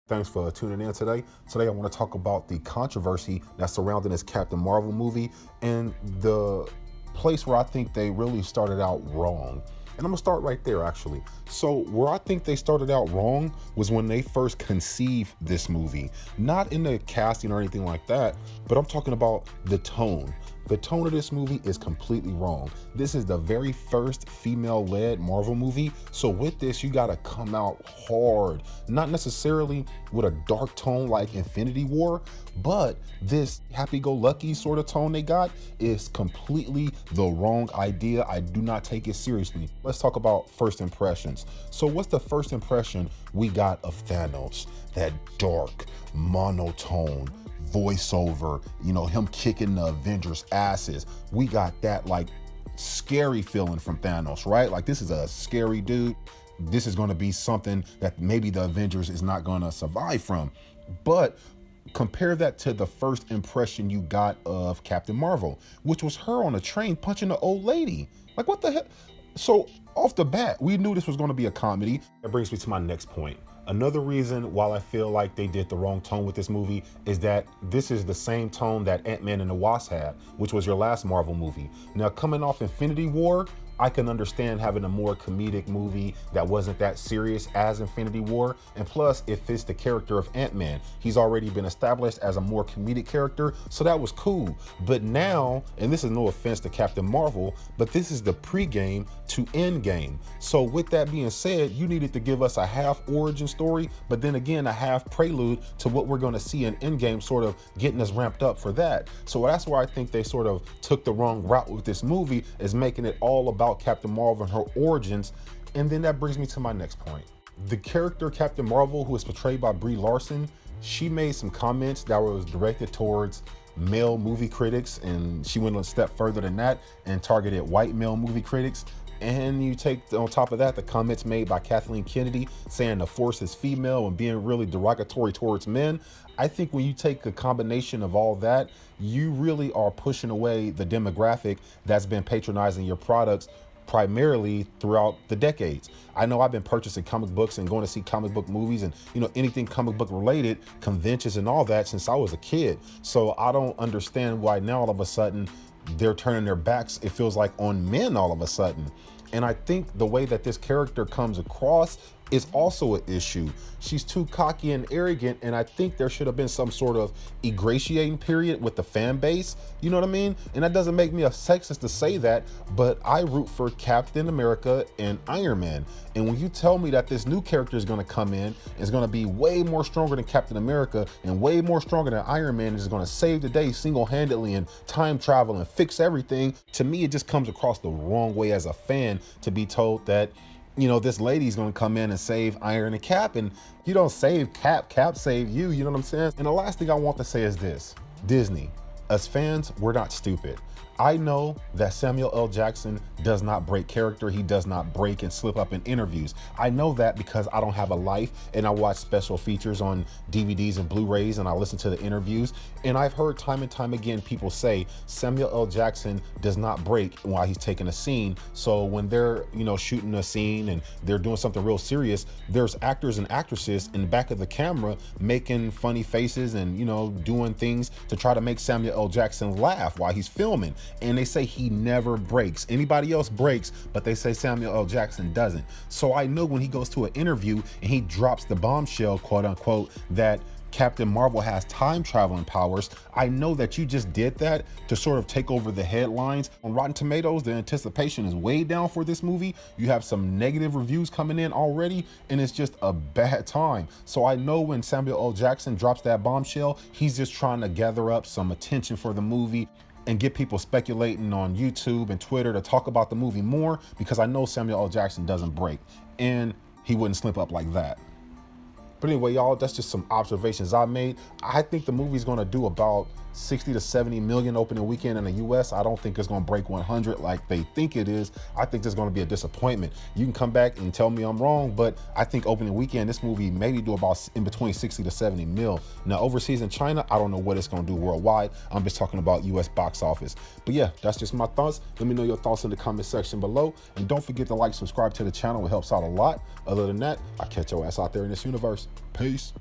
Thanks for tuning in today. Today, I want to talk about the controversy that's surrounding this Captain Marvel movie and the place where I think they really started out wrong. And I'm gonna start right there, actually. So, where I think they started out wrong was when they first conceived this movie. Not in the casting or anything like that, but I'm talking about the tone. The tone of this movie is completely wrong. This is the very first female-led Marvel movie. So with this, you gotta come out hard. Not necessarily with a dark tone like Infinity War, but this happy-go-lucky sort of tone they got is completely the wrong idea. I do not take it seriously. Let's talk about first impressions. So what's the first impression we got of Thanos? That dark, monotone, voiceover, him kicking the Avengers asses. We got that like scary feeling from Thanos, right? Like, this is a scary dude. This is going to be something that maybe the Avengers is not going to survive from. But compare that to the first impression you got of Captain Marvel, which was her on a train punching the old lady. Like, what the heck? So off the bat, we knew this was going to be a comedy. That brings me to my next point. Another reason why I feel like they did the wrong tone with this movie is that this is the same tone that Ant-Man and the Wasp had, which was your last Marvel movie. Now, coming off Infinity War, I can understand having a more comedic movie that wasn't that serious as Infinity War. And plus, it fits the character of Ant-Man. He's already been established as a more comedic character, so that was cool. But now, and this is no offense to Captain Marvel, but this is the pre-game to end game. So with that being said, you needed to give us a half origin story, but then again, a half prelude to what we're gonna see in Endgame, sort of getting us ramped up for that. So that's where I think they sort of took the wrong route with this movie, is making it all about Captain Marvel and her origins. And then that brings me to my next point. The character Captain Marvel, who is portrayed by Brie Larson, she made some comments that was directed towards male movie critics, and she went a step further than that and targeted white male movie critics. And you take on top of that the comments made by Kathleen Kennedy saying the Force is female and being really derogatory towards men. I think when you take a combination of all that, you really are pushing away the demographic that's been patronizing your products primarily throughout the decades. I know I've been purchasing comic books and going to see comic book movies and anything comic book related, conventions and all that, since I was a kid. So I don't understand why now all of a sudden they're turning their backs, it feels like, on men all of a sudden. And I think the way that this character comes across is also an issue. She's too cocky and arrogant, and I think there should have been some sort of ingratiating period with the fan base. You know what I mean? And that doesn't make me a sexist to say that, but I root for Captain America and Iron Man. And when you tell me that this new character is gonna come in, is gonna be way more stronger than Captain America and way more stronger than Iron Man, is gonna save the day single-handedly and time travel and fix everything, to me, it just comes across the wrong way as a fan to be told that this lady's gonna come in and save Iron and Cap, and you don't save Cap, Cap save you, you know what I'm saying? And the last thing I want to say is this: Disney, as fans, we're not stupid. I know that Samuel L. Jackson does not break character. He does not break and slip up in interviews. I know that because I don't have a life and I watch special features on DVDs and Blu-rays and I listen to the interviews. And I've heard time and time again people say Samuel L. Jackson does not break while he's taking a scene. So when they're, shooting a scene and they're doing something real serious, there's actors and actresses in the back of the camera making funny faces and, doing things to try to make Samuel L. Jackson laugh while he's filming. And they say he never breaks. Anybody else breaks, but they say Samuel L. Jackson doesn't. So I know when he goes to an interview and he drops the bombshell, quote unquote, that Captain Marvel has time traveling powers, I know that you just did that to sort of take over the headlines. On Rotten Tomatoes, the anticipation is way down for this movie. You have some negative reviews coming in already, and it's just a bad time. So I know when Samuel L. Jackson drops that bombshell, he's just trying to gather up some attention for the movie and get people speculating on YouTube and Twitter to talk about the movie more, because I know Samuel L. Jackson doesn't break and he wouldn't slip up like that. But anyway, y'all, that's just some observations I made. I think the movie's gonna do about 60 to 70 million opening weekend in the US. I don't think it's gonna break 100 like they think it is. I think there's gonna be a disappointment. You can come back and tell me I'm wrong, but I think opening weekend, this movie maybe do about in between 60 to 70 mil. Now overseas in China, I don't know what it's gonna do worldwide. I'm just talking about US box office. But yeah, that's just my thoughts. Let me know your thoughts in the comment section below. And don't forget to like, subscribe to the channel. It helps out a lot. Other than that, I'll catch your ass out there in this universe. Peace.